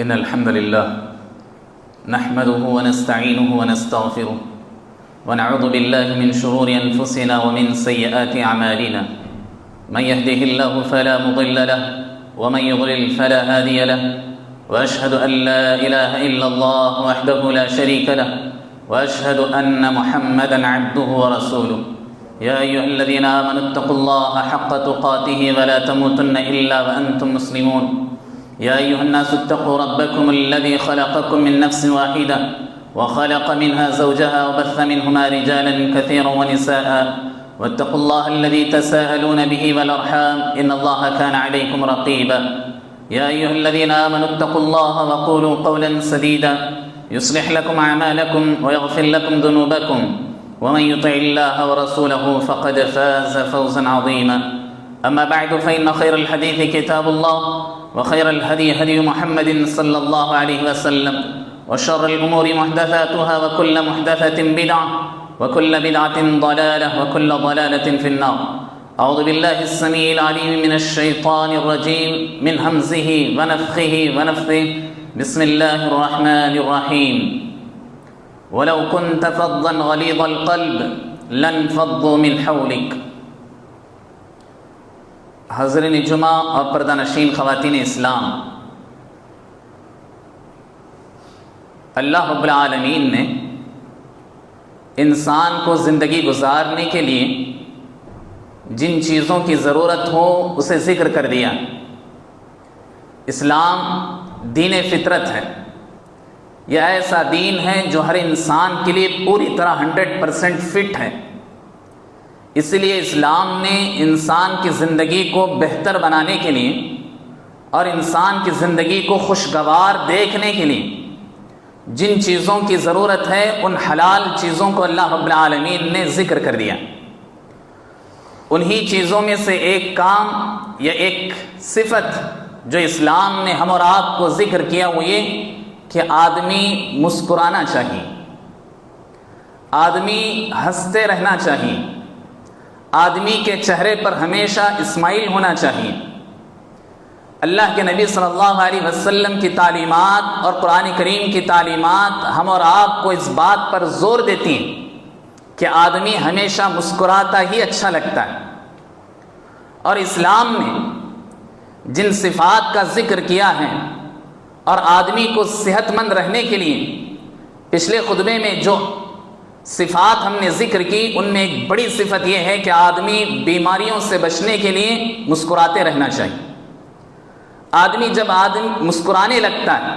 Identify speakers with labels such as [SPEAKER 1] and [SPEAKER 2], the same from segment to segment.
[SPEAKER 1] إن الحمد لله نحمده ونستعينه ونستغفره ونعوذ بالله من شرور أنفسنا ومن سيئات أعمالنا. من يهده الله فلا مضل له ومن يضلل فلا هادي له، وأشهد أن لا إله إلا الله وحده لا شريك له، وأشهد أن محمدا عبده ورسوله. يا أيها الذين آمنوا اتقوا الله حق تقاته ولا تموتن إلا وأنتم مسلمون. يا أيها الناس اتقوا ربكم الذي خلقكم من نفس واحدة وخلق منها زوجها وبث منهما رجالا كثيرا ونساء، واتقوا الله الذي تساءلون به والأرحام إن الله كان عليكم رقيبا. يا أيها الذين آمنوا اتقوا الله وقولوا قولا سديدا يصلح لكم أعمالكم ويغفر لكم ذنوبكم، ومن يطع الله ورسوله فقد فاز فوزا عظيما. أما بعد فإن خير الحديث كتاب الله، وخير الهدي هدي محمد صلى الله عليه وسلم، وشر الأمور محدثاتها وكل محدثة بدعة وكل بدعة ضلالة وكل ضلالة في النار. أعوذ بالله السميع العليم من الشيطان الرجيم من همزه ونفخه ونفثه. بسم الله الرحمن الرحيم. ولو كنت فظا غليظ القلب لانفضوا من حولك. حاضرین جمعہ اور پردہ نشین خواتین اسلام، اللہ رب العالمین نے انسان کو زندگی گزارنے کے لیے جن چیزوں کی ضرورت ہو اسے ذکر کر دیا. اسلام دین فطرت ہے. یہ ایسا دین ہے جو ہر انسان کے لیے پوری طرح 100% فٹ ہے. اس لیے اسلام نے انسان کی زندگی کو بہتر بنانے کے لیے اور انسان کی زندگی کو خوشگوار دیکھنے کے لیے جن چیزوں کی ضرورت ہے ان حلال چیزوں کو اللہ رب العالمین نے ذکر کر دیا. انہی چیزوں میں سے ایک کام یا ایک صفت جو اسلام نے ہم اور آپ کو ذکر کیا وہ یہ کہ آدمی مسکرانا چاہیے، آدمی ہنستے رہنا چاہیے، آدمی کے چہرے پر ہمیشہ اسمائل ہونا چاہیے. اللہ کے نبی صلی اللہ علیہ وسلم کی تعلیمات اور قرآن کریم کی تعلیمات ہم اور آپ کو اس بات پر زور دیتی ہیں کہ آدمی ہمیشہ مسکراتا ہی اچھا لگتا ہے. اور اسلام نے جن صفات کا ذکر کیا ہے اور آدمی کو صحت مند رہنے کے لیے پچھلے خطبے میں جو صفات ہم نے ذکر کی ان میں ایک بڑی صفت یہ ہے کہ آدمی بیماریوں سے بچنے کے لیے مسکراتے رہنا چاہیے. آدمی جب مسکرانے لگتا ہے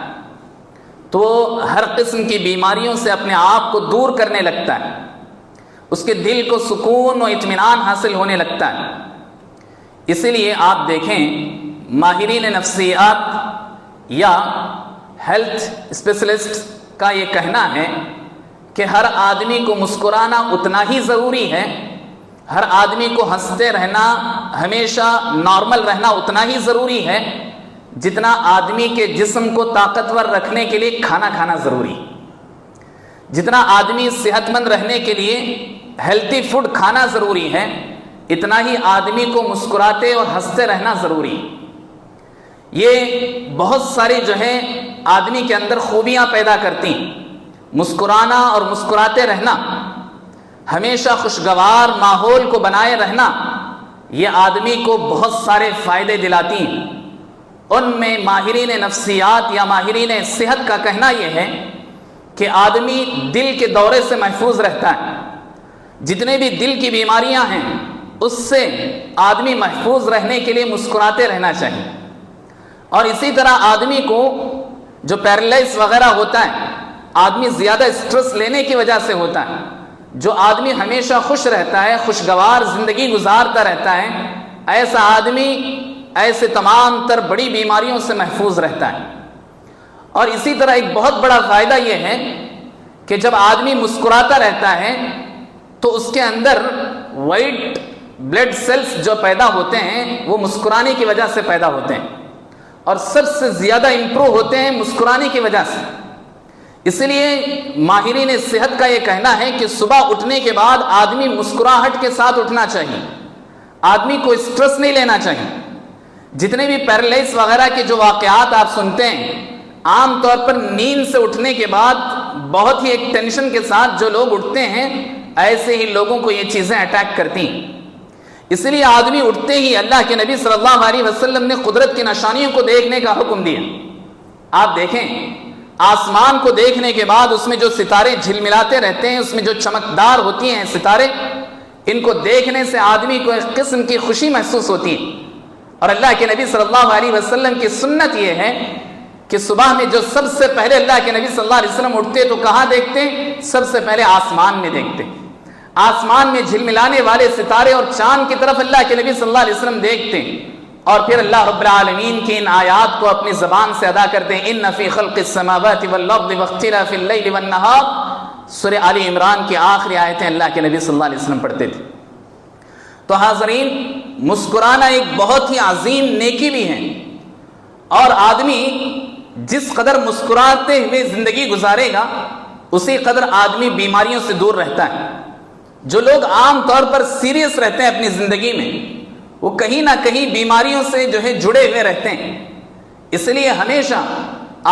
[SPEAKER 1] تو ہر قسم کی بیماریوں سے اپنے آپ کو دور کرنے لگتا ہے، اس کے دل کو سکون و اطمینان حاصل ہونے لگتا ہے. اسی لیے آپ دیکھیں ماہرین نفسیات یا ہیلتھ اسپیشلسٹ کا یہ کہنا ہے کہ ہر آدمی کو مسکرانا اتنا ہی ضروری ہے، ہر آدمی کو ہنستے رہنا، ہمیشہ نارمل رہنا اتنا ہی ضروری ہے جتنا آدمی کے جسم کو طاقتور رکھنے کے لیے کھانا کھانا ضروری ہے. جتنا آدمی صحت مند رہنے کے لیے ہیلتھی فوڈ کھانا ضروری ہے اتنا ہی آدمی کو مسکراتے اور ہنستے رہنا ضروری ہے. یہ بہت ساری جو ہے آدمی کے اندر خوبیاں پیدا کرتی ہیں. مسکرانا اور مسکراتے رہنا، ہمیشہ خوشگوار ماحول کو بنائے رہنا، یہ آدمی کو بہت سارے فائدے دلاتی ہیں. ان میں ماہرین نفسیات یا ماہرین صحت کا کہنا یہ ہے کہ آدمی دل کے دورے سے محفوظ رہتا ہے. جتنے بھی دل کی بیماریاں ہیں اس سے آدمی محفوظ رہنے کے لیے مسکراتے رہنا چاہیے. اور اسی طرح آدمی کو جو پیرالائز وغیرہ ہوتا ہے، آدمی زیادہ سٹریس لینے کی وجہ سے ہوتا ہے. جو آدمی ہمیشہ خوش رہتا ہے، خوشگوار زندگی گزارتا رہتا ہے، ایسا آدمی ایسے تمام تر بڑی بیماریوں سے محفوظ رہتا ہے. اور اسی طرح ایک بہت بڑا فائدہ یہ ہے کہ جب آدمی مسکراتا رہتا ہے تو اس کے اندر وائٹ بلڈ سیلز جو پیدا ہوتے ہیں وہ مسکرانے کی وجہ سے پیدا ہوتے ہیں اور سب سے زیادہ امپروو ہوتے ہیں مسکرانے کی وجہ سے. اس لیے ماہرین صحت کا یہ کہنا ہے کہ صبح اٹھنے کے بعد آدمی مسکراہٹ کے ساتھ اٹھنا چاہیے، آدمی کو اسٹریس نہیں لینا چاہیے. جتنے بھی پیرالائز وغیرہ کے جو واقعات آپ سنتے ہیں، عام طور پر نیند سے اٹھنے کے بعد بہت ہی ایک ٹینشن کے ساتھ جو لوگ اٹھتے ہیں، ایسے ہی لوگوں کو یہ چیزیں اٹیک کرتی ہیں۔ اس لیے آدمی اٹھتے ہی اللہ کے نبی صلی اللہ علیہ وسلم نے قدرت کی نشانیوں کو دیکھنے کا حکم دیا۔ آپ دیکھیں، آسمان کو دیکھنے کے بعد اس میں جو ستارے جھلملاتے رہتے ہیں، اس میں جو چمکدار ہوتی ہیں ستارے، ان کو دیکھنے سے آدمی کو ایک قسم کی خوشی محسوس ہوتی ہے۔ اور اللہ کے نبی صلی اللہ علیہ وسلم کی سنت یہ ہے کہ صبح میں جو سب سے پہلے اللہ کے نبی صلی اللہ علیہ وسلم اٹھتے تو کہاں دیکھتے؟ سب سے پہلے آسمان میں دیکھتے۔ آسمان میں جھلملانے والے ستارے اور چاند کی طرف اللہ کے نبی صلی اللہ علیہ وسلم دیکھتے اور پھر اللہ رب العالمین کی ان آیات کو اپنی زبان سے ادا کرتے ہیں۔ ان فی خلق السماوات والارض واختلاف اللیل والنہار، سورہ آل عمران کی آخری آیتیں اللہ کے نبی صلی اللہ علیہ وسلم پڑھتے تھے۔ تو حاضرین، مسکرانا ایک بہت ہی عظیم نیکی بھی ہے، اور آدمی جس قدر مسکراتے ہوئے زندگی گزارے گا اسی قدر آدمی بیماریوں سے دور رہتا ہے۔ جو لوگ عام طور پر سیریس رہتے ہیں اپنی زندگی میں، وہ کہیں نہ کہیں بیماریوں سے جڑے ہوئے رہتے ہیں۔ اس لیے ہمیشہ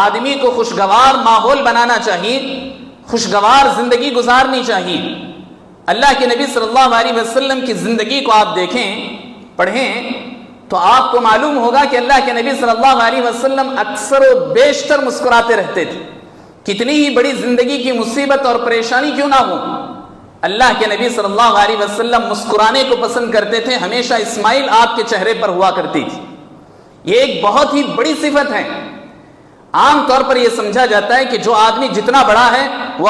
[SPEAKER 1] آدمی کو خوشگوار ماحول بنانا چاہیے، خوشگوار زندگی گزارنی چاہیے۔ اللہ کے نبی صلی اللہ علیہ وسلم کی زندگی کو آپ دیکھیں، پڑھیں، تو آپ کو معلوم ہوگا کہ اللہ کے نبی صلی اللہ علیہ وسلم اکثر و بیشتر مسکراتے رہتے تھے۔ کتنی ہی بڑی زندگی کی مصیبت اور پریشانی کیوں نہ ہو، اللہ کے نبی صلی اللہ علیہ وسلم مسکرانے کو پسند کرتے تھے۔ ہمیشہ اسمائل آپ کے چہرے پر ہوا کرتی تھی۔ یہ ایک بہت ہی بڑی صفت ہے۔ عام طور پر یہ سمجھا جاتا ہے کہ جو آدمی جتنا بڑا ہے وہ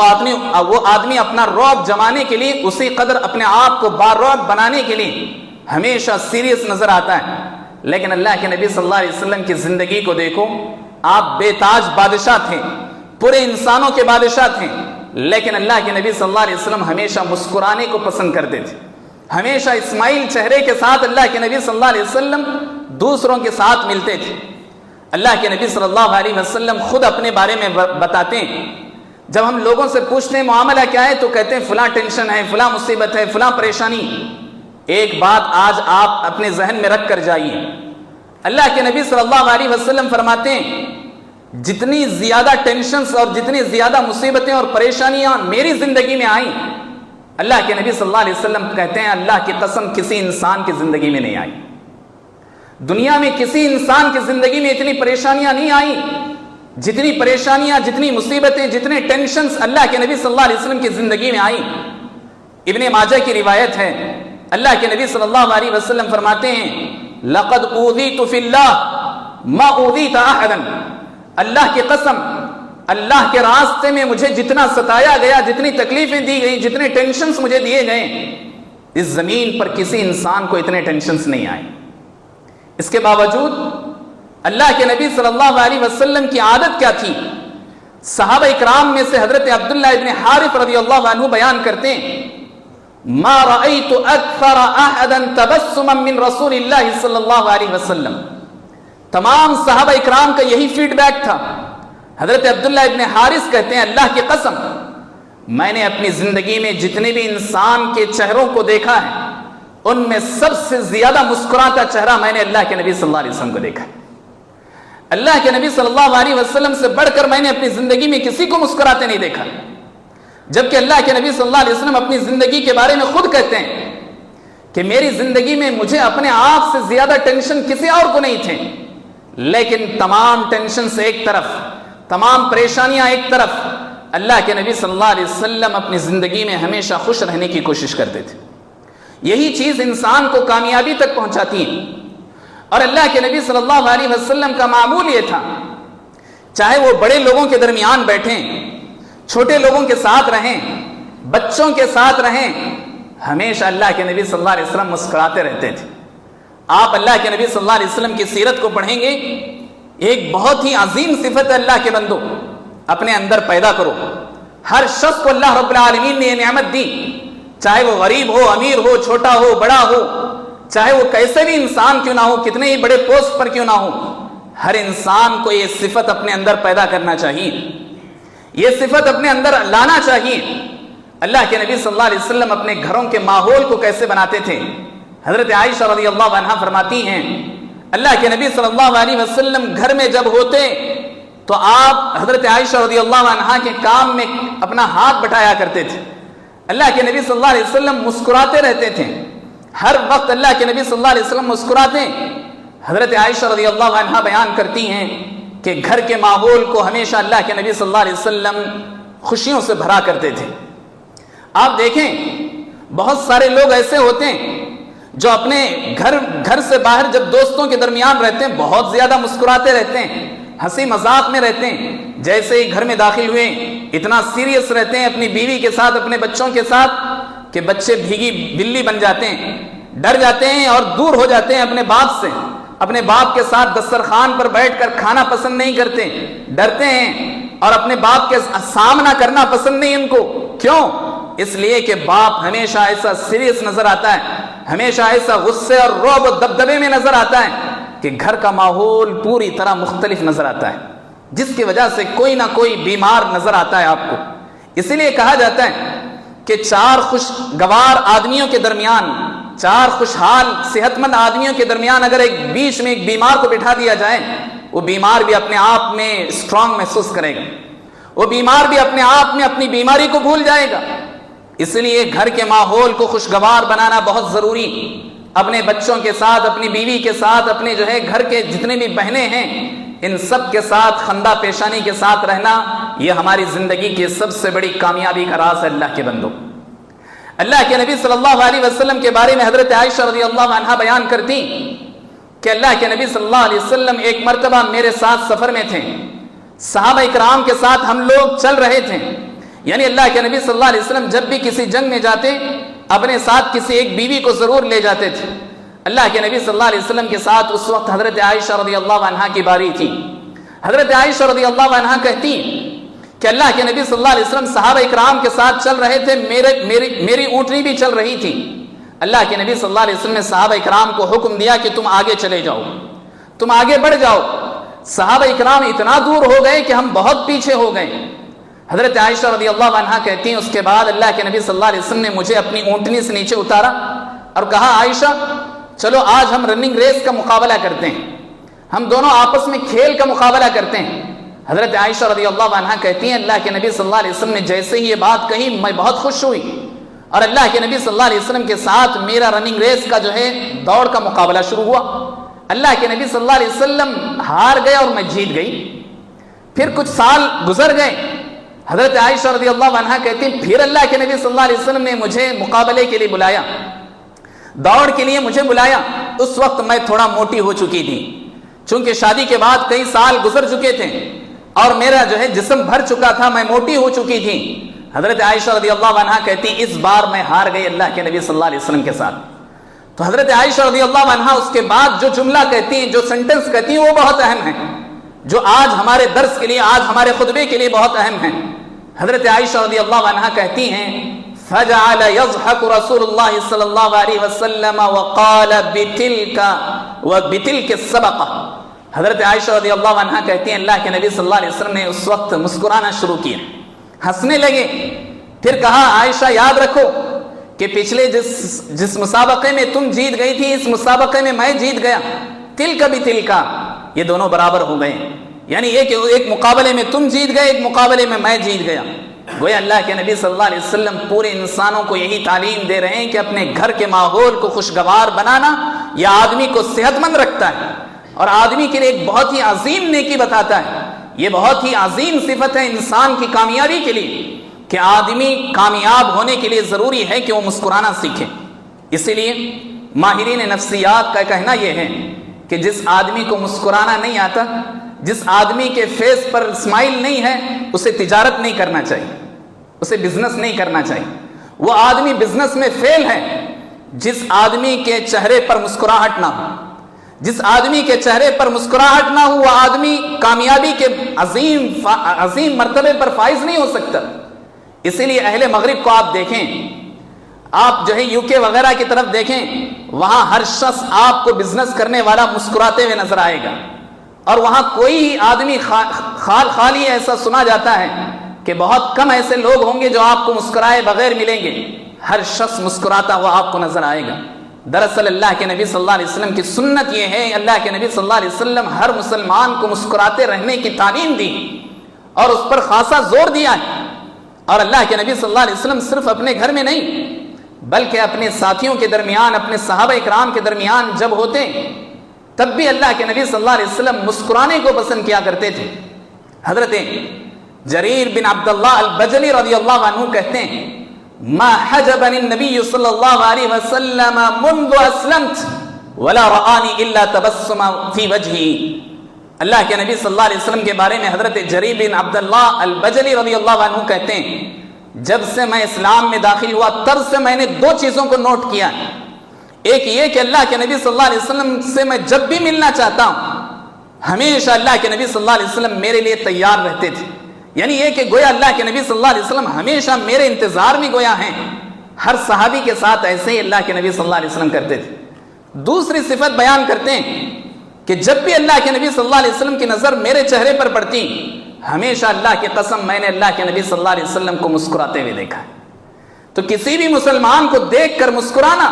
[SPEAKER 1] آدمی اپنا رعب جمانے کے لیے، اسی قدر اپنے آپ کو بارعب بنانے کے لیے ہمیشہ سیریس نظر آتا ہے۔ لیکن اللہ کے نبی صلی اللہ علیہ وسلم کی زندگی کو دیکھو، آپ بے تاج بادشاہ تھے، پورے انسانوں کے بادشاہ تھے، لیکن اللہ کے نبی صلی اللہ علیہ وسلم ہمیشہ مسکرانے کو پسند کرتے تھے۔ ہمیشہ اسماعیل چہرے کے ساتھ اللہ کے نبی صلی اللہ علیہ وسلم دوسروں کے ساتھ ملتے تھے۔ اللہ کے نبی صلی اللہ علیہ وسلم خود اپنے بارے میں بتاتے ہیں، جب ہم لوگوں سے پوچھتے ہیں معاملہ کیا ہے تو کہتے ہیں فلاں ٹینشن ہے، فلاں مصیبت ہے، فلاں پریشانی۔ ایک بات آج آپ اپنے ذہن میں رکھ کر جائیے، اللہ کے نبی صلی اللہ علیہ وسلم فرماتے ہیں جتنی زیادہ ٹینشنز اور جتنی زیادہ مصیبتیں اور پریشانیاں میری زندگی میں آئیں، اللہ کے نبی صلی اللہ علیہ وسلم کہتے ہیں اللہ کی قسم کسی انسان کی زندگی میں نہیں آئی۔ دنیا میں کسی انسان کی زندگی میں اتنی پریشانیاں نہیں آئیں جتنی پریشانیاں، جتنی مصیبتیں، جتنے ٹینشنز اللہ کے نبی صلی اللہ علیہ وسلم کی زندگی میں آئیں۔ ابن ماجہ کی روایت ہے، اللہ کے نبی صلی اللہ علیہ وسلم فرماتے ہیں لقد اوذیت فی اللہ ما اوذیت احدا، اللہ کی قسم اللہ کے راستے میں مجھے جتنا ستایا گیا، جتنی تکلیفیں دی گئیں، جتنے ٹینشنز مجھے دیے گئے، اس زمین پر کسی انسان کو اتنے ٹینشنز نہیں آئے۔ اس کے باوجود اللہ کے نبی صلی اللہ علیہ وسلم کی عادت کیا تھی؟ صحابہ اکرام میں سے حضرت عبداللہ ابن حارث رضی اللہ عنہ بیان کرتے ہیں ما رأيت اکثر احدا تبسما من رسول اللہ صلی اللہ علیہ وسلم۔ تمام صحابہ اکرام کا یہی فیڈ بیک تھا۔ حضرت عبداللہ ابن حارث کہتے ہیں اللہ کی قسم میں نے اپنی زندگی میں جتنے بھی انسان کے چہروں کو دیکھا ہے ان میں سب سے زیادہ مسکراتا چہرہ میں نے اللہ کے نبی صلی اللہ علیہ وسلم کو دیکھا ہے۔ اللہ کے نبی صلی اللہ علیہ وسلم سے بڑھ کر میں نے اپنی زندگی میں کسی کو مسکراتے نہیں دیکھا، جبکہ اللہ کے نبی صلی اللہ علیہ وسلم اپنی زندگی کے بارے میں خود کہتے ہیں کہ میری زندگی میں مجھے اپنے آپ سے زیادہ ٹینشن کسی اور کو نہیں تھے، لیکن تمام ٹینشن سے ایک طرف، تمام پریشانیاں ایک طرف، اللہ کے نبی صلی اللہ علیہ وسلم اپنی زندگی میں ہمیشہ خوش رہنے کی کوشش کرتے تھے۔ یہی چیز انسان کو کامیابی تک پہنچاتی ہے۔ اور اللہ کے نبی صلی اللہ علیہ وسلم کا معمول یہ تھا، چاہے وہ بڑے لوگوں کے درمیان بیٹھیں، چھوٹے لوگوں کے ساتھ رہیں، بچوں کے ساتھ رہیں، ہمیشہ اللہ کے نبی صلی اللہ علیہ وسلم مسکراتے رہتے تھے۔ آپ اللہ کے نبی صلی اللہ علیہ وسلم کی سیرت کو پڑھیں گے، ایک بہت ہی عظیم صفت ہے اللہ کے بندو، اپنے اندر پیدا کرو۔ ہر شخص کو اللہ رب العالمین نے یہ نعمت دی، چاہے وہ غریب ہو، امیر ہو، چھوٹا ہو، بڑا ہو، چاہے وہ کیسے بھی انسان کیوں نہ ہو، کتنے ہی بڑے پوسٹ پر کیوں نہ ہو، ہر انسان کو یہ صفت اپنے اندر پیدا کرنا چاہیے، یہ صفت اپنے اندر لانا چاہیے۔ اللہ کے نبی صلی اللہ علیہ وسلم اپنے گھروں کے ماحول کو کیسے بناتے تھے؟ حضرت عائشہ رضی اللہ عنہا فرماتی ہیں اللہ کے نبی صلی اللہ علیہ وسلم گھر میں جب ہوتے تو آپ حضرت عائشہ رضی اللہ عنہا کے کام میں اپنا ہاتھ بٹھایا کرتے تھے. اللہ کے نبی صلی اللہ علیہ وسلم مسکراتے رہتے تھے، ہر وقت اللہ کے نبی صلی اللہ علیہ وسلم مسکراتے. حضرت عائشہ رضی اللہ عنہا بیان کرتی ہیں کہ گھر کے ماحول کو ہمیشہ اللہ کے نبی صلی اللہ علیہ وسلم خوشیوں سے بھرا کرتے تھے. آپ دیکھیں بہت سارے لوگ ایسے ہوتے ہیں جو اپنے گھر سے باہر جب دوستوں کے درمیان رہتے ہیں بہت زیادہ مسکراتے رہتے ہیں، ہنسی مذاق میں رہتے ہیں. جیسے ہی گھر میں داخل ہوئے اتنا سیریس رہتے ہیں اپنی بیوی کے ساتھ، اپنے بچوں کے ساتھ، کہ بچے بھیگی بلی بن جاتے ہیں، ڈر جاتے ہیں اور دور ہو جاتے ہیں اپنے باپ سے. اپنے باپ کے ساتھ دسترخوان پر بیٹھ کر کھانا پسند نہیں کرتے، ڈرتے ہیں اور اپنے باپ کے سامنا کرنا پسند نہیں ان کو. کیوں؟ اس لیے کہ باپ ہمیشہ ایسا سیریس نظر آتا ہے، ہمیشہ ایسا غصے اور رعب و دبدبے میں نظر آتا ہے کہ گھر کا ماحول پوری طرح مختلف نظر آتا ہے، جس کی وجہ سے کوئی نہ کوئی بیمار نظر آتا ہے آپ کو. اسی لیے کہا جاتا ہے کہ چار خوشگوار آدمیوں کے درمیان، چار خوشحال صحت مند آدمیوں کے درمیان اگر ایک بیچ میں ایک بیمار کو بٹھا دیا جائے، وہ بیمار بھی اپنے آپ میں اسٹرانگ محسوس کرے گا، وہ بیمار بھی اپنے آپ میں اپنی بیماری کو بھول جائے گا. اس لیے گھر کے ماحول کو خوشگوار بنانا بہت ضروری. اپنے بچوں کے ساتھ، اپنی بیوی کے ساتھ، اپنے جو ہے گھر کے جتنے بھی بہنیں ہیں ان سب کے ساتھ خندہ پیشانی کے ساتھ رہنا، یہ ہماری زندگی کی سب سے بڑی کامیابی کا راز ہے. اللہ کے بندو، اللہ کے نبی صلی اللہ علیہ وسلم کے بارے میں حضرت عائشہ رضی اللہ عنہا بیان کرتی کہ اللہ کے نبی صلی اللہ علیہ وسلم ایک مرتبہ میرے ساتھ سفر میں تھے، صحابہ اکرام کے ساتھ ہم لوگ چل رہے تھے. یعنی اللہ کے نبی صلی اللہ علیہ وسلم جب بھی کسی جنگ میں جاتے اپنے ساتھ کسی ایک بیوی کو ضرور لے جاتے تھے. اللہ کے نبی صلی اللہ علیہ وسلم کے ساتھ اس وقت حضرت عائشہ رضی اللہ عنہا کی باری تھی. حضرت عائشہ رضی اللہ عنہا کہتی کہ اللہ کے نبی صلی اللہ علیہ وسلم صحابہ اکرام کے ساتھ چل رہے تھے، میری اونٹنی بھی چل رہی تھی. اللہ کے نبی صلی اللہ علیہ وسلم نے صحابہ اکرام کو حکم دیا کہ تم آگے چلے جاؤ، تم آگے بڑھ جاؤ. صحابہ اکرام اتنا دور ہو گئے کہ ہم بہت پیچھے ہو گئے. حضرت عائشہ رضی اللہ عنہا کہتی ہیں اس کے بعد اللہ کے نبی صلی اللہ علیہ وسلم نے مجھے اپنی اونٹنی سے نیچے اتارا اور کہا عائشہ چلو آج ہم رننگ ریس کا مقابلہ کرتے ہیں، ہم دونوں آپس میں کھیل کا مقابلہ کرتے ہیں. حضرت عائشہ رضی اللہ عنہا کہتی ہیں اللہ کے نبی صلی اللہ علیہ وسلم نے جیسے ہی یہ بات کہی میں بہت خوش ہوئی اور اللہ کے نبی صلی اللہ علیہ وسلم کے ساتھ میرا رننگ ریس کا جو ہے دوڑ کا مقابلہ شروع ہوا. اللہ کے نبی صلی اللہ علیہ وسلم ہار گئے اور میں جیت گئی. پھر کچھ سال گزر گئے. حضرت عائشہ رضی اللہ عنہا کہتی ہیں پھر اللہ کے نبی صلی اللہ علیہ وسلم نے مجھے مقابلے کے لیے بلایا، دوڑ کے لیے مجھے بلایا. اس وقت میں تھوڑا موٹی ہو چکی تھی، چونکہ شادی کے بعد کئی سال گزر چکے تھے اور میرا جو ہے جسم بھر چکا تھا، میں موٹی ہو چکی تھی. حضرت عائشہ رضی اللہ عنہا کہتی اس بار میں ہار گئی اللہ کے نبی صلی اللہ علیہ وسلم کے ساتھ. تو حضرت عائشہ رضی اللہ عنہا اس کے بعد جو جملہ کہتی ہیں، جو سینٹنس کہتی ہیں وہ بہت اہم ہے، جو آج ہمارے درس کے لیے، آج ہمارے خطبے کے لیے بہت اہم ہے. حضرت عائشہ رضی اللہ عنہا کہتی ہیں فجعل يضحك رسول الله صلی اللہ علیہ وسلم وقال بتلك السبقہ. حضرت عائشہ رضی اللہ عنہا کہتی ہیں اللہ کے نبی صلی اللہ علیہ وسلم نے اس وقت مسکرانا شروع کیا، ہنسنے لگے. پھر کہا عائشہ یاد رکھو کہ پچھلے جس مسابقے میں تم جیت گئی تھی اس مسابقے میں میں جیت گیا. تلک بتلک، یہ دونوں برابر ہو گئے. یعنی ایک مقابلے میں تم جیت گئے، ایک مقابلے میں میں جیت گیا. گویا اللہ کے نبی صلی اللہ علیہ وسلم پورے انسانوں کو یہی تعلیم دے رہے ہیں کہ اپنے گھر کے ماحول کو خوشگوار بنانا یہ آدمی کو صحت مند رکھتا ہے اور آدمی کے لیے ایک بہت ہی عظیم نیکی بتاتا ہے. یہ بہت ہی عظیم صفت ہے انسان کی کامیابی کے لیے کہ آدمی کامیاب ہونے کے لیے ضروری ہے کہ وہ مسکرانا سیکھے. اسی لیے ماہرین نفسیات کا کہنا یہ ہے کہ جس آدمی کو مسکرانا نہیں آتا، جس آدمی کے فیس پر اسمائل نہیں ہے، اسے تجارت نہیں کرنا چاہیے، اسے بزنس نہیں کرنا چاہیے. وہ آدمی بزنس میں فیل ہے جس آدمی کے چہرے پر مسکراہٹ نہ ہو. جس آدمی کے چہرے پر مسکراہٹ نہ ہو وہ آدمی کامیابی کے عظیم مرتبے پر فائز نہیں ہو سکتا. اسی لیے اہل مغرب کو آپ دیکھیں، آپ جو ہے یو کے وغیرہ کی طرف دیکھیں، وہاں ہر شخص آپ کو بزنس کرنے والا مسکراتے ہوئے نظر آئے گا اور وہاں کوئی آدمی خالی ایسا سنا جاتا ہے کہ بہت کم ایسے لوگ ہوں گے جو آپ کو مسکرائے بغیر ملیں گے. ہر شخص مسکراتا ہوا آپ کو نظر آئے گا. دراصل اللہ کے نبی صلی اللہ علیہ وسلم کی سنت یہ ہے، اللہ کے نبی صلی اللہ علیہ وسلم ہر مسلمان کو مسکراتے رہنے کی تعلیم دی اور اس پر خاصا زور دیا ہے۔ اور اللہ کے نبی صلی اللہ علیہ وسلم صرف اپنے گھر میں نہیں بلکہ اپنے ساتھیوں کے درمیان، اپنے صحابہ اکرام کے درمیان جب ہوتے تب بھی اللہ کے نبی صلی اللہ علیہ وسلم مسکرانے کو پسند کیا کرتے تھے۔ حضرت جریر بن عبداللہ البجلی رضی اللہ عنہ کہتے ہیں ما حجبني النبي صلی اللہ علیہ وسلم منذ اسلمت ولا رآني الا تبسم في وجهي۔ اللہ کے نبی صلی اللہ علیہ وسلم کے بارے میں حضرت جریر بن عبداللہ البجلی رضی اللہ عنہ کہتے ہیں جب سے میں اسلام میں داخل ہوا تب سے میں نے دو چیزوں کو نوٹ کیا، ایک یہ کہ اللہ کے نبی صلی اللہ علیہ وسلم سے میں جب بھی ملنا چاہتا ہوں ہمیشہ اللہ کے نبی صلی اللہ علیہ وسلم میرے لیے تیار رہتے تھے، یعنی یہ کہ گویا اللہ کے نبی صلی اللہ علیہ وسلم ہمیشہ میرے انتظار میں گویا ہیں۔ ہر صحابی کے ساتھ ایسے ہی اللہ کے نبی صلی اللہ علیہ وسلم کرتے تھے۔ دوسری صفت بیان کرتے ہیں کہ جب بھی اللہ کے نبی صلی اللہ علیہ وسلم کی نظر میرے چہرے پر پڑتی ہمیشہ اللہ کی قسم میں نے اللہ کے نبی صلی اللہ علیہ وسلم کو مسکراتے ہوئے دیکھا ہے۔ تو کسی بھی مسلمان کو دیکھ کر مسکرانا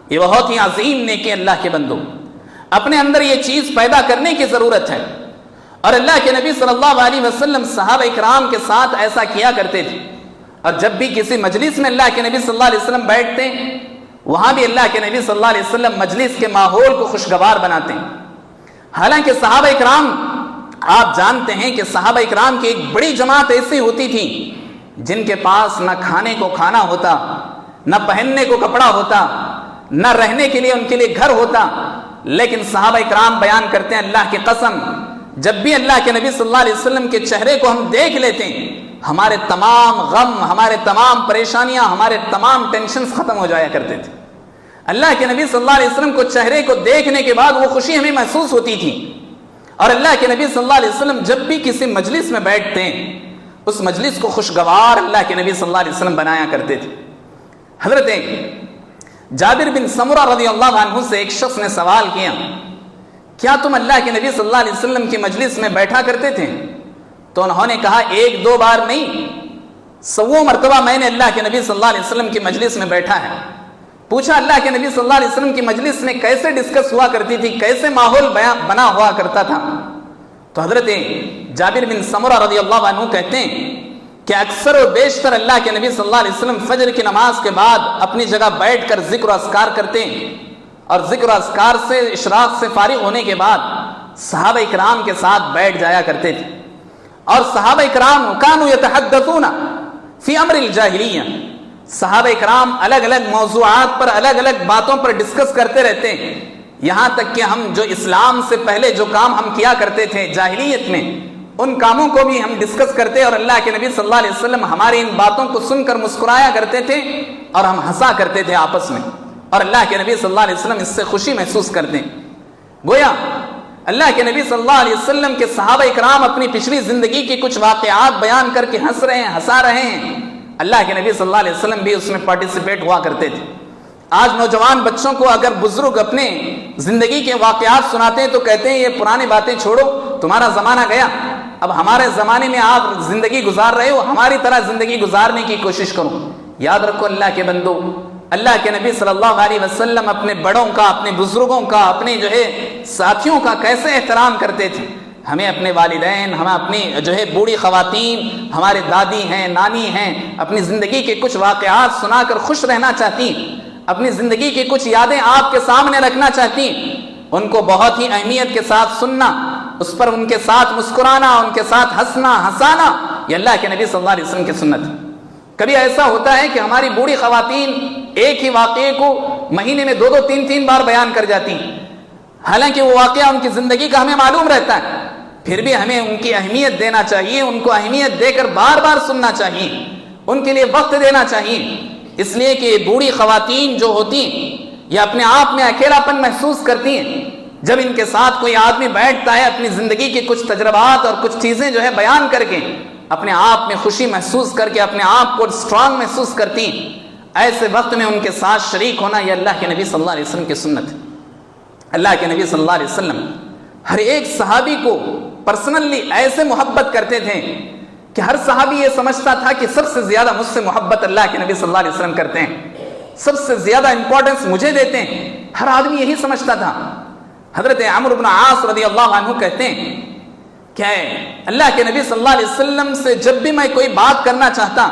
[SPEAKER 1] یہ بہت ہی عظیم نیکی اللہ کے بندوں، اپنے اندر یہ چیز پیدا کرنے کی ضرورت ہے۔ اور اللہ کے نبی صلی اللہ علیہ وسلم صحابہ اکرام کے ساتھ ایسا کیا کرتے تھے، اور جب بھی کسی مجلس میں اللہ کے نبی صلی اللہ علیہ وسلم بیٹھتے وہاں بھی اللہ کے نبی صلی اللہ علیہ وسلم مجلس کے ماحول کو خوشگوار بناتے ہیں۔ حالانکہ صحابہ اکرام آپ جانتے ہیں کہ صحابہ اکرام کی ایک بڑی جماعت ایسی ہوتی تھی جن کے پاس نہ کھانے کو کھانا ہوتا، نہ پہننے کو کپڑا ہوتا، نہ رہنے کے لیے ان کے لیے گھر ہوتا، لیکن صحابہ اکرام بیان کرتے ہیں اللہ کی قسم جب بھی اللہ کے نبی صلی اللہ علیہ وسلم کے چہرے کو ہم دیکھ لیتے ہیں ہمارے تمام غم، ہمارے تمام پریشانیاں، ہمارے تمام ٹینشنز ختم ہو جایا کرتے تھے۔ اللہ کے نبی صلی اللہ علیہ وسلم کو چہرے کو دیکھنے کے بعد وہ خوشی ہمیں محسوس ہوتی تھی۔ اور اللہ کے نبی صلی اللہ علیہ وسلم جب بھی کسی مجلس میں بیٹھتے ہیں اس مجلس کو خوشگوار اللہ کے نبی صلی اللہ علیہ وسلم بنایا کرتے تھے۔ حضرت جابر بن سمرہ رضی اللہ عنہ سے ایک شخص نے سوال کیا کیا تم اللہ کے نبی صلی اللہ علیہ وسلم کی مجلس میں بیٹھا کرتے تھے؟ تو انہوں نے کہا ایک دو بار نہیں، 100 مرتبہ میں نے اللہ کے نبی صلی اللہ علیہ وسلم کی مجلس میں بیٹھا ہے۔ پوچھا اللہ کے نبی صلی اللہ علیہ وسلم کی مجلس میں کیسے ڈسکس ہوا کرتی تھی، کیسے ماحول بنا ہوا کرتا تھا؟ تو حضرت جابر بن سمرہ رضی اللہ عنہ کہتے ہیں کہ اکثر و بیشتر اللہ کے نبی صلی اللہ علیہ وسلم فجر کی نماز کے بعد اپنی جگہ بیٹھ کر ذکر و اذکار کرتے ہیں، اور ذکر و اذکار سے اشراق سے فارغ ہونے کے بعد صحابہ اکرام کے ساتھ بیٹھ جایا کرتے تھے۔ اور صحابہ اکرام کانوا یتحدثون فی امر الجاہلیہ، صحابہ اکرام الگ الگ موضوعات پر الگ الگ باتوں پر ڈسکس کرتے رہتے ہیں، یہاں تک کہ ہم جو اسلام سے پہلے جو کام ہم کیا کرتے تھے جاہلیت میں ان کاموں کو بھی ہم ڈسکس کرتے، اور اللہ کے نبی صلی اللہ علیہ وسلم ہماری ان باتوں کو سن کر مسکرایا کرتے تھے اور ہم ہنسا کرتے تھے آپس میں، اور اللہ کے نبی صلی اللہ علیہ وسلم اس سے خوشی محسوس کرتے ہیں۔ گویا اللہ کے نبی صلی اللہ علیہ وسلم کے صحابہ اکرام اپنی پچھلی زندگی کی کچھ واقعات بیان کر کے ہنس رہے ہیں، ہنسا رہے ہیں، اللہ کے نبی صلی اللہ علیہ وسلم بھی اس میں پارٹیسپیٹ ہوا کرتے تھے۔ آج نوجوان بچوں کو اگر بزرگ اپنے زندگی کے واقعات سناتے ہیں تو کہتے ہیں یہ پرانی باتیں چھوڑو، تمہارا زمانہ گیا، اب ہمارے زمانے میں آپ زندگی گزار رہے ہو، ہماری طرح زندگی گزارنے کی کوشش کرو۔ یاد رکھو اللہ کے بندو، اللہ کے نبی صلی اللہ علیہ وسلم اپنے بڑوں کا، اپنے بزرگوں کا، اپنے ساتھیوں کا کیسے احترام کرتے تھے۔ ہمیں اپنے والدین، ہمیں اپنی بوڑھی خواتین، ہمارے دادی ہیں، نانی ہیں، اپنی زندگی کے کچھ واقعات سنا کر خوش رہنا چاہتی، اپنی زندگی کی کچھ یادیں آپ کے سامنے رکھنا چاہتی، ان کو بہت ہی اہمیت کے ساتھ سننا، اس پر ان کے ساتھ مسکرانا، ان کے ساتھ ہنسنا، ہنسانا، یہ اللہ کے نبی صلی اللہ علیہ وسلم کی سنت ہے۔ کبھی ایسا ہوتا ہے کہ ہماری بوڑھی خواتین ایک ہی واقعے کو مہینے میں 2 3 بار بیان کر جاتی ہیں، حالانکہ وہ واقعہ ان کی زندگی کا ہمیں معلوم رہتا ہے، پھر بھی ہمیں ان کی اہمیت دینا چاہیے، ان کو اہمیت دے کر بار بار سننا چاہیے، ان کے لیے وقت دینا چاہیے، اس لیے کہ بوڑھی خواتین جو ہوتی ہیں یہ اپنے آپ میں اکیلا پن محسوس کرتی ہیں۔ جب ان کے ساتھ کوئی آدمی بیٹھتا ہے اپنی زندگی کے کچھ تجربات اور کچھ چیزیں بیان کر کے اپنے آپ میں خوشی محسوس کر کے اپنے آپ کو اسٹرانگ محسوس کرتی ہیں، ایسے وقت میں ان کے ساتھ شریک ہونا یہ اللہ کے نبی صلی اللہ علیہ وسلم کی سنت ہے۔ اللہ کے نبی صلی اللہ علیہ وسلم ہر ایک صحابی کو پرسنلی ایسے محبت کرتے تھے کہ ہر صحابی یہ سمجھتا تھا کہ سب سے زیادہ مجھ سے محبت اللہ کے نبی صلی اللہ علیہ وسلم کرتے ہیں۔ سب سے زیادہ امپورٹنس مجھے دیتے ہیں. ہر آدمی یہی سمجھتا تھا. حضرت عمرو بن عاص رضی اللہ عنہ کہتے ہیں کہ اللہ کے نبی صلی اللہ علیہ وسلم سے جب بھی میں کوئی بات کرنا چاہتا,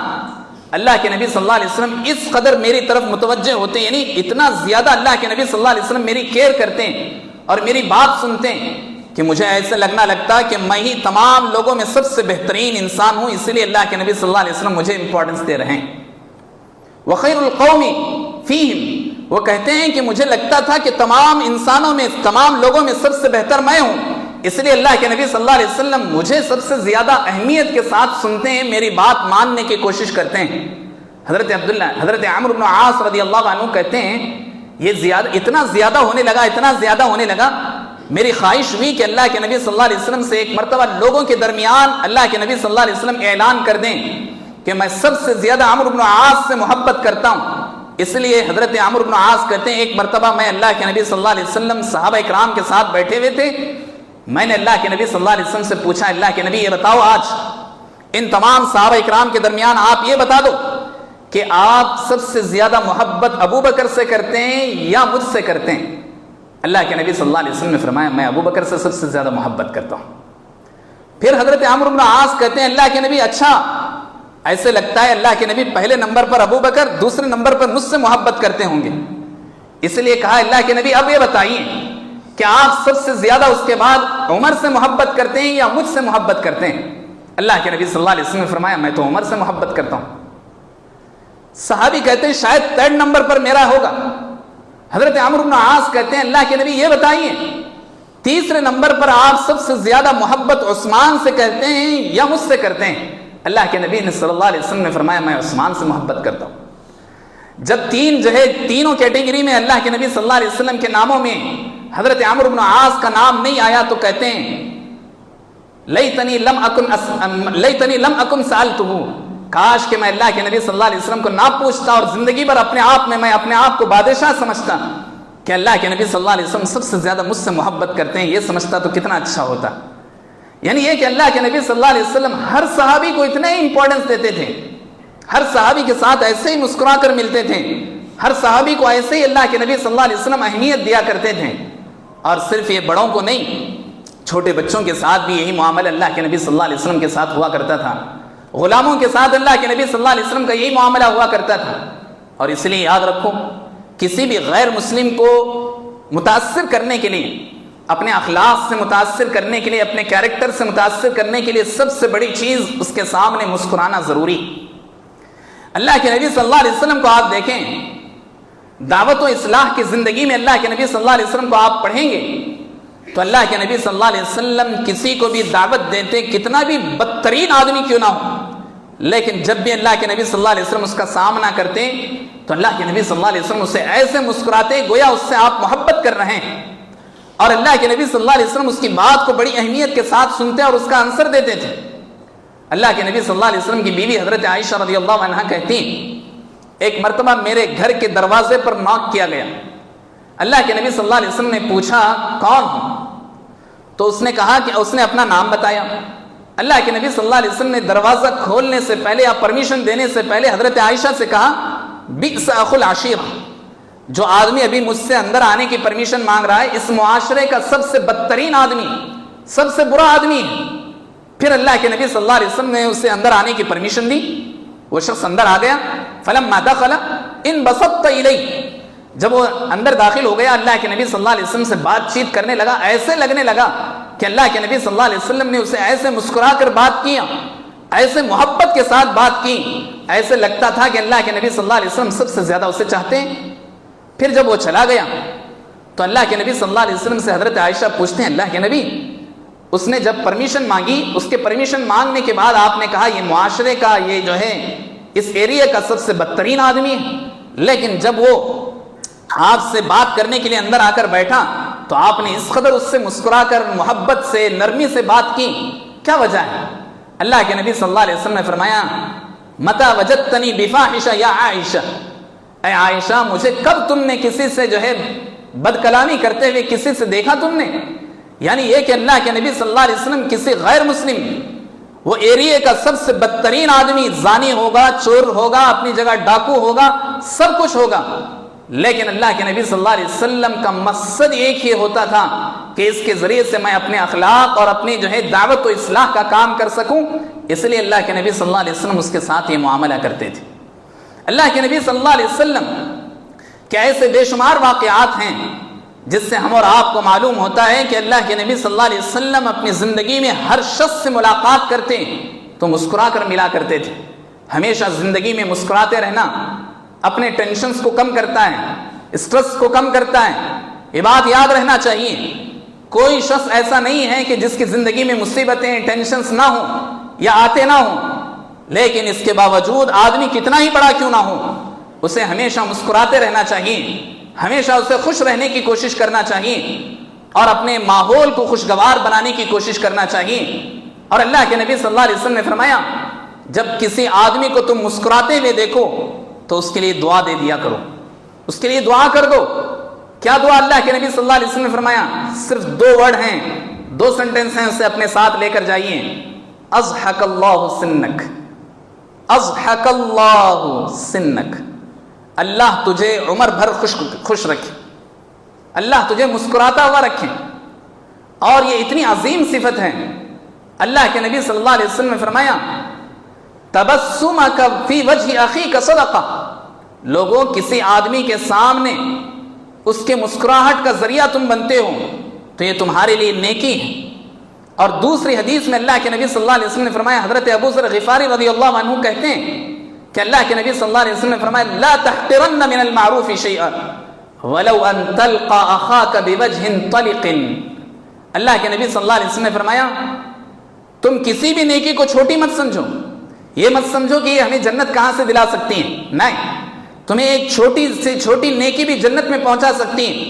[SPEAKER 1] اللہ کے نبی صلی اللہ علیہ وسلم اس قدر میری طرف متوجہ ہوتے ہیں, یعنی اتنا زیادہ اللہ کے نبی صلی اللہ علیہ وسلم میری کیئر کرتے ہیں اور میری بات سنتے ہیں کہ مجھے ایسے لگتا کہ میں ہی تمام لوگوں میں سب سے بہترین انسان ہوں, اسی لیے اللہ کے نبی صلی اللہ علیہ وسلم مجھے امپورٹنس دے رہے ہیں. وخیر القوم فیہم, وہ کہتے ہیں کہ مجھے لگتا تھا کہ تمام انسانوں میں, تمام لوگوں میں سب سے بہتر میں ہوں, اس لیے اللہ کے نبی صلی اللہ علیہ وسلم مجھے سب سے زیادہ اہمیت کے ساتھ سنتے ہیں, میری بات ماننے کی کوشش کرتے ہیں. حضرت عمرو بن عاص رضی اللہ عنہ کہتے ہیں یہ اتنا زیادہ ہونے لگا, میری خواہش ہوئی کہ اللہ کے نبی صلی اللہ علیہ وسلم سے ایک مرتبہ لوگوں کے درمیان اللہ کے نبی صلی اللہ علیہ وسلم اعلان کر دیں کہ میں سب سے زیادہ عمرو بن عاص سے محبت کرتا ہوں. اس لیے حضرت عمرو بن عاص کہتے ہیں ایک مرتبہ میں اللہ کے نبی صلی اللہ علیہ وسلم صحابہ اکرام کے ساتھ بیٹھے ہوئے تھے, میں نے اللہ کے نبی صلی اللہ علیہ وسلم سے پوچھا, اللہ کے نبی یہ بتاؤ آج ان تمام صحابہ اکرام کے درمیان آپ یہ بتا دو کہ آپ سب سے زیادہ محبت ابو بکر سے کرتے ہیں یا مجھ سے کرتے ہیں؟ اللہ کے نبی صلی اللہ علیہ وسلم نے فرمایا میں ابو بکر سے سب سے زیادہ محبت کرتا ہوں. پھر حضرت عمرو بن عاص کہتے ہیں اللہ کے نبی اچھا ایسے لگتا ہے اللہ کے نبی پہلے نمبر پر ابو بکر, دوسرے نمبر پر مجھ سے محبت کرتے ہوں گے. اس لیے کہا اللہ کے نبی اب یہ بتائیے کہ آپ سب سے زیادہ اس کے بعد عمر سے محبت کرتے ہیں یا مجھ سے محبت کرتے ہیں؟ اللہ کے نبی صلی اللہ علیہ وسلم نے فرمایا میں تو عمر سے محبت کرتا ہوں. صحابی کہتے ہیں شاید 3rd نمبر پر میرا ہوگا. حضرت عمرو بن عاص کہتے ہیں اللہ کے نبی یہ بتائیے تیسرے نمبر پر آپ سب سے زیادہ محبت عثمان سے کرتے ہیں یا مجھ سے کرتے ہیں؟ اللہ کے نبی نے صلی اللہ علیہ وسلم نے فرمایا میں عثمان سے محبت کرتا ہوں. جب تینوں کیٹیگری میں اللہ کے نبی صلی اللہ علیہ وسلم کے ناموں میں حضرت عمرو بن عاص کا نام نہیں آیا تو کہتے ہیں لیتنی لم اکن سألتہ, کاش کہ میں اللہ کے نبی صلی اللہ علیہ وسلم کو نہ پوچھتا اور زندگی بھر میں اپنے آپ کو بادشاہ سمجھتا کہ اللہ کے نبی صلی اللہ علیہ وسلم سب سے زیادہ مجھ سے محبت کرتے ہیں, یہ سمجھتا تو کتنا اچھا ہوتا. یعنی یہ کہ اللہ کے نبی صلی اللہ علیہ وسلم ہر صحابی کو اتنے ہی امپورٹنس دیتے تھے, ہر صحابی کے ساتھ ایسے ہی مسکرا کر ملتے تھے, ہر صحابی کو ایسے ہی اللہ کے نبی صلی اللہ علیہ وسلم اہمیت دیا کرتے تھے. اور صرف یہ بڑوں کو نہیں, چھوٹے بچوں کے ساتھ بھی یہی معاملہ اللہ کے نبی صلی اللہ علیہ وسلم کے ساتھ ہوا کرتا تھا. غلاموں کے ساتھ اللہ کے نبی صلی اللہ علیہ وسلم کا یہی معاملہ ہوا کرتا تھا. اور اس لیے یاد رکھو کسی بھی غیر مسلم کو متاثر کرنے کے لیے, اپنے اخلاق سے متاثر کرنے کے لیے, اپنے کیریکٹر سے متاثر کرنے کے لیے سب سے بڑی چیز اس کے سامنے مسکرانا ضروری. اللہ کے نبی صلی اللہ علیہ وسلم کو آپ دیکھیں, دعوت و اصلاح کی زندگی میں اللہ کے نبی صلی اللہ علیہ وسلم کو آپ پڑھیں گے تو اللہ کے نبی صلی اللہ علیہ وسلم کسی کو بھی دعوت دیتے, کتنا بھی بدترین آدمی کیوں نہ ہو, لیکن جب بھی اللہ کے نبی صلی اللہ علیہ وسلم اس کا سامنا کرتے تو اللہ کے نبی صلی اللہ علیہ وسلم اسے ایسے مسکراتے گویا اس سے آپ محبت کر رہے ہیں. اور اللہ کے نبی صلی اللہ علیہ وسلم اس کی بات کو بڑی اہمیت کے ساتھ سنتے اور اس کا آنسر دیتے تھے. اللہ کے نبی صلی اللہ علیہ وسلم کی بیوی حضرت عائشہ رضی اللہ عنہا کہتی ایک مرتبہ میرے گھر کے دروازے پر ناک کیا گیا. اللہ کے نبی صلی اللہ علیہ وسلم نے پوچھا کون ہوں؟ تو اس نے کہا کہ اس نے اپنا نام بتایا. اللہ کے نبی صلی اللہ علیہ وسلم نے دروازہ کھولنے سے پہلے یا پرمیشن دینے سے پہلے حضرت عائشہ سے کہا بئس اخو العشیرہ, جو آدمی ابھی مجھ سے اندر آنے کی پرمیشن مانگ رہا ہے اس معاشرے کا سب سے بدترین آدمی, سب سے برا آدمی ہے. پھر اللہ کے نبی صلی اللہ علیہ وسلم نے اسے اندر آنے کی پرمیشن دی. وہ شخص اندر آ گیا. فلما دخل انبسطت الیہ, جب وہ اندر داخل ہو گیا اللہ کے نبی صلی اللہ علیہ وسلم سے بات چیت کرنے لگا. ایسے لگنے لگا کہ اللہ کے نبی صلی اللہ علیہ وسلم نے اسے ایسے مسکرا کر بات کیا, ایسے محبت کے ساتھ بات کی, ایسے لگتا تھا کہ اللہ کے نبی صلی اللہ علیہ وسلم سب سے زیادہ اسے چاہتے ہیں. پھر جب وہ چلا گیا تو اللہ کے نبی صلی اللہ علیہ وسلم سے حضرت عائشہ پوچھتے ہیں اللہ کے نبی اس نے جب پرمیشن مانگی, اس کے پرمیشن مانگنے کے بعد آپ نے کہا یہ معاشرے کا, یہ جو ہے اس ایریا کا سب سے بدترین آدمی ہے, لیکن جب وہ آپ سے بات کرنے کے لیے اندر آ کر بیٹھا تو آپ نے اس قدر اس سے مسکرا کر محبت سے نرمی سے بات کی, کیا وجہ ہے؟ اللہ کے نبی صلی اللہ علیہ وسلم نے فرمایا متى وجدتنی بفاحشہ یا عائشہ, اے عائشہ مجھے کب تم نے کسی سے جو ہے بد کلامی کرتے ہوئے کسی سے دیکھا تم نے؟ یعنی یہ کہ اللہ کے نبی صلی اللہ علیہ وسلم کسی غیر مسلم وہ ایریے کا سب سے بدترین آدمی زانی ہوگا، چور ہوگا، اپنی جگہ ڈاکو ہوگا، سب کچھ ہوگا، لیکن اللہ کے نبی صلی اللہ علیہ وسلم کا مقصد ایک ہی ہوتا تھا کہ اس کے ذریعے سے میں اپنے اخلاق اور اپنی دعوت و اصلاح کا کام کر سکوں، اس لیے اللہ کے نبی صلی اللہ علیہ وسلم اس کے ساتھ یہ معاملہ کرتے تھے۔ اللہ کے نبی صلی اللہ علیہ وسلم کے ایسے بے شمار واقعات ہیں جس سے ہم اور آپ کو معلوم ہوتا ہے کہ اللہ کے نبی صلی اللہ علیہ وسلم اپنی زندگی میں ہر شخص سے ملاقات کرتے تو مسکرا کر ملا کرتے تھے۔ ہمیشہ زندگی میں مسکراتے رہنا اپنے ٹینشنز کو کم کرتا ہے، اسٹریس کو کم کرتا ہے۔ یہ بات یاد رہنا چاہیے، کوئی شخص ایسا نہیں ہے کہ جس کی زندگی میں مصیبتیں، ٹینشنز نہ ہوں یا آتے نہ ہوں، لیکن اس کے باوجود آدمی کتنا ہی بڑا کیوں نہ ہو، اسے ہمیشہ مسکراتے رہنا چاہیے، ہمیشہ اسے خوش رہنے کی کوشش کرنا چاہیے اور اپنے ماحول کو خوشگوار بنانے کی کوشش کرنا چاہیے۔ اور اللہ کے نبی صلی اللہ علیہ وسلم نے فرمایا، جب کسی آدمی کو تم مسکراتے ہوئے دیکھو تو اس کے لیے دعا دے دیا کرو، اس کے لیے دعا کر دو۔ کیا دعا اللہ کے نبی صلی اللہ علیہ وسلم نے فرمایا؟ صرف 2 ورڈ ہیں، 2 سینٹنس ہیں، اسے اپنے ساتھ لے کر جائیے۔ اضحک اللہ سنک، اضحک اللہ سنک، اللہ تجھے عمر بھر خوش رکھے، اللہ تجھے مسکراتا ہوا رکھے۔ اور یہ اتنی عظیم صفت ہے، اللہ کے نبی صلی اللہ علیہ وسلم نے فرمایا، تبسمک فی وجہ اخیک صدقہ، لوگوں کسی آدمی کے سامنے اس کے مسکراہٹ کا ذریعہ تم بنتے ہو تو یہ تمہارے لیے نیکی ہے۔ اور دوسری حدیث میں اللہ کے نبی صلی اللہ علیہ وسلم نے فرمایا، حضرت ابو ذر غفاری رضی اللہ عنہ کہتے ہیں کہ اللہ کے نبی صلی اللہ علیہ وسلم نے فرمایا، لا تحقرن من المعروف شیئا ولو ان تلقى اخاك بوجه طلق۔ اللہ کے نبی صلی اللہ علیہ وسلم نے فرمایا، تم کسی بھی نیکی کو چھوٹی مت سمجھو، یہ مت سمجھو کہ یہ ہمیں جنت کہاں سے دلا سکتی ہیں، نہیں، تمہیں ایک چھوٹی سے چھوٹی نیکی بھی جنت میں پہنچا سکتی ہیں۔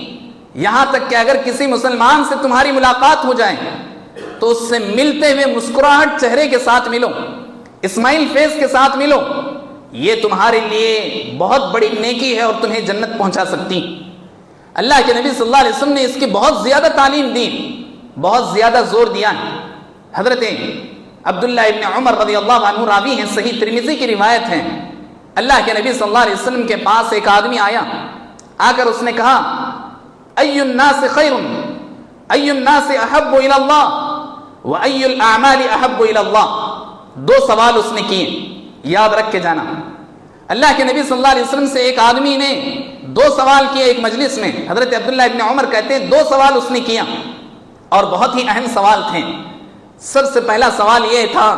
[SPEAKER 1] یہاں تک کہ اگر کسی مسلمان سے تمہاری ملاقات ہو جائے تو اس سے ملتے ہوئے مسکراہٹ چہرے کے ساتھ ملو، اسمائل فیس کے ساتھ ملو، یہ تمہارے لیے بہت بڑی نیکی ہے اور تمہیں جنت پہنچا سکتی۔ اللہ کے نبی صلی اللہ علیہ وسلم نے اس کی بہت زیادہ تعلیم دی، بہت زیادہ زور دیا ہے۔ حضرت عبداللہ ابن عمر رضی اللہ عنہ راوی ہیں، صحیح ترمذی کی روایت ہے، اللہ کے نبی صلی اللہ علیہ وسلم کے پاس ایک آدمی آیا، آ کر اس نے کہا، ای الناس خیر، ای الناس احب الی اللہ و ای الاعمال احب الی اللہ۔ 2 سوال اس نے کیے، یاد رکھ کے جانا۔ اللہ کے نبی صلی اللہ علیہ وسلم سے ایک آدمی نے 2 سوال کیے ایک مجلس میں۔ حضرت عبداللہ ابن عمر کہتے ہیں 2 سوال اس نے کیا اور بہت ہی اہم سوال تھے۔ سب سے پہلا سوال یہ تھا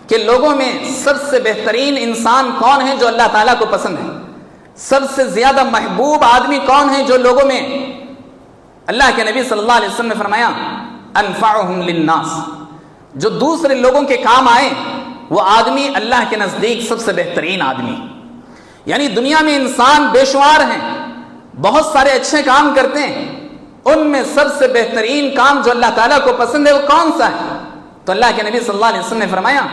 [SPEAKER 1] کہ لوگوں میں سب سے بہترین انسان کون ہے جو اللہ تعالیٰ کو پسند ہے، سب سے زیادہ محبوب آدمی کون ہے جو لوگوں میں؟ اللہ کے نبی صلی اللہ علیہ وسلم نے فرمایا، انفعہم للناس، جو دوسرے لوگوں کے کام آئے وہ آدمی اللہ کے نزدیک سب سے بہترین آدمی۔ یعنی دنیا میں انسان بے شمار ہیں، بہت سارے اچھے کام کرتے ہیں، ان میں سب سے بہترین کام جو اللہ تعالیٰ کو پسند ہے وہ کون سا ہے؟ تو اللہ کے نبی صلی اللہ علیہ وسلم نے فرمایا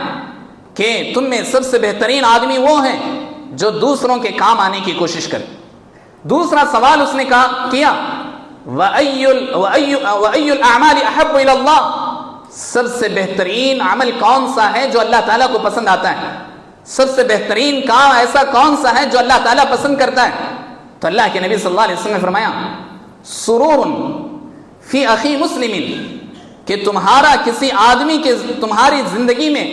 [SPEAKER 1] کہ تم میں سب سے بہترین آدمی وہ ہیں جو دوسروں کے کام آنے کی کوشش کرے۔ دوسرا سوال اس نے کیا، وَأَيُّ الْأَعْمَالِ أَحَبُّ إِلَى اللَّهِ، سب سے بہترین عمل کون سا ہے جو اللہ تعالیٰ کو پسند آتا ہے، سب سے بہترین کام ایسا کون سا ہے جو اللہ تعالیٰ پسند کرتا ہے؟ تو اللہ کے نبی صلی اللہ علیہ وسلم نے فرمایا، سرور فی اخی مسلم، کہ تمہارا کسی آدمی کے تمہاری زندگی میں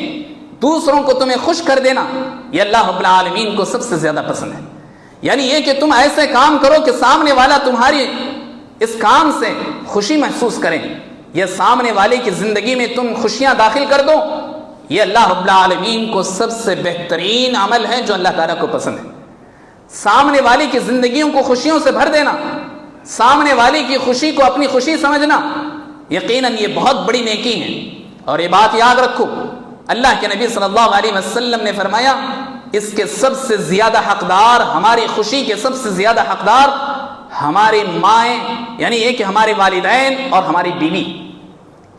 [SPEAKER 1] دوسروں کو تمہیں خوش کر دینا، یہ اللہ رب العالمین کو سب سے زیادہ پسند ہے۔ یعنی یہ کہ تم ایسے کام کرو کہ سامنے والا تمہاری اس کام سے خوشی محسوس کریں، یہ سامنے والے کی زندگی میں تم خوشیاں داخل کر دو، یہ اللہ رب العالمین کو سب سے بہترین عمل ہے جو اللہ تعالیٰ کو پسند ہے۔ سامنے والے کی زندگیوں کو خوشیوں سے بھر دینا، سامنے والے کی خوشی کو اپنی خوشی سمجھنا، یقیناً یہ بہت بڑی نیکی ہے۔ اور یہ بات یاد رکھو، اللہ کے نبی صلی اللہ علیہ وسلم نے فرمایا، اس کے سب سے زیادہ حقدار، ہماری خوشی کے سب سے زیادہ حقدار ہماری مائیں، یعنی یہ کہ ہمارے والدین اور ہماری بیوی،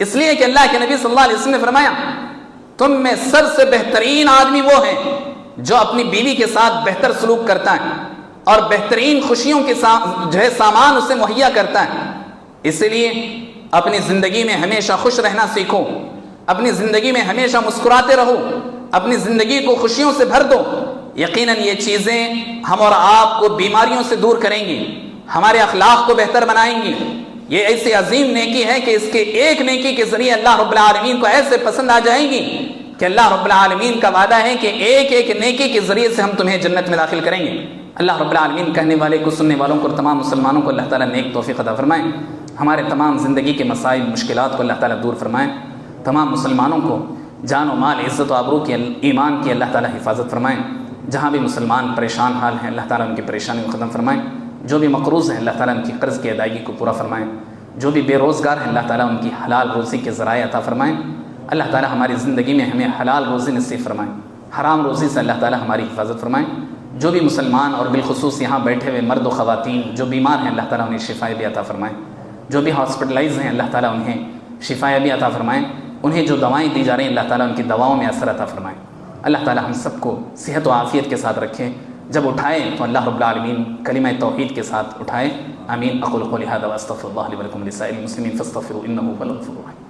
[SPEAKER 1] اس لیے کہ اللہ کے نبی صلی اللہ علیہ وسلم نے فرمایا، تم میں سب سے بہترین آدمی وہ ہے جو اپنی بیوی کے ساتھ بہتر سلوک کرتا ہے اور بہترین خوشیوں کے سامان اسے مہیا کرتا ہے۔ اس لیے اپنی زندگی میں ہمیشہ خوش رہنا سیکھو، اپنی زندگی میں ہمیشہ مسکراتے رہو، اپنی زندگی کو خوشیوں سے بھر دو۔ یقیناً یہ چیزیں ہم اور آپ کو بیماریوں سے دور کریں گی، ہمارے اخلاق کو بہتر بنائیں گی۔ یہ ایسی عظیم نیکی ہے کہ اس کے ایک نیکی کے ذریعے اللہ رب العالمین کو ایسے پسند آ جائیں گی کہ اللہ رب العالمین کا وعدہ ہے کہ ایک ایک نیکی کے ذریعے سے ہم تمہیں جنت میں داخل کریں گے۔ اللہ رب العالمین کہنے والے کو، سننے والوں کو اور تمام مسلمانوں کو اللہ تعالیٰ نیک توفیق عطا فرمائیں۔ ہمارے تمام زندگی کے مسائل مشکلات کو اللہ تعالیٰ دور فرمائیں۔ تمام مسلمانوں کو جان و مال، عزت و آبرو کی، ایمان کی اللہ تعالیٰ حفاظت فرمائیں۔ جہاں بھی مسلمان پریشان حال ہیں اللہ تعالیٰ ان کی پریشانی کو ختم فرمائیں۔ جو بھی مقروض ہیں اللہ تعالیٰ ان کی قرض کی ادائیگی کو پورا فرمائیں۔ جو بھی بے روزگار ہیں اللہ تعالیٰ ان کی حلال روزی کے ذرائع عطا فرمائیں۔ اللہ تعالیٰ ہماری زندگی میں ہمیں حلال روزی نصیب فرمائیں، حرام روزی سے اللہ تعالیٰ ہماری حفاظت فرمائیں۔ جو بھی مسلمان اور بالخصوص یہاں بیٹھے ہوئے مرد و خواتین جو بیمار ہیں اللہ تعالیٰ انہیں شفا بھی عطا فرمائیں۔ جو بھی ہاسپٹلائز ہیں اللہ تعالیٰ انہیں شفا بھی عطا فرمائیں۔ انہیں جو دوائیں دی جا رہی ہیں اللہ تعالیٰ ان کی دواؤں میں اثر عطا فرمائیں۔ اللہ تعالیٰ ہم سب کو صحت و عافیت کے ساتھ رکھے۔ جب اٹھائے تو اللہ رب العالمین کلمہ توحید کے ساتھ اٹھائے۔ آمین۔ اقول قولی ھذا واستغفر اللہ لی ولکم ولسائر المسلمین فاستغفروا انہ هو الغفور الرحیم۔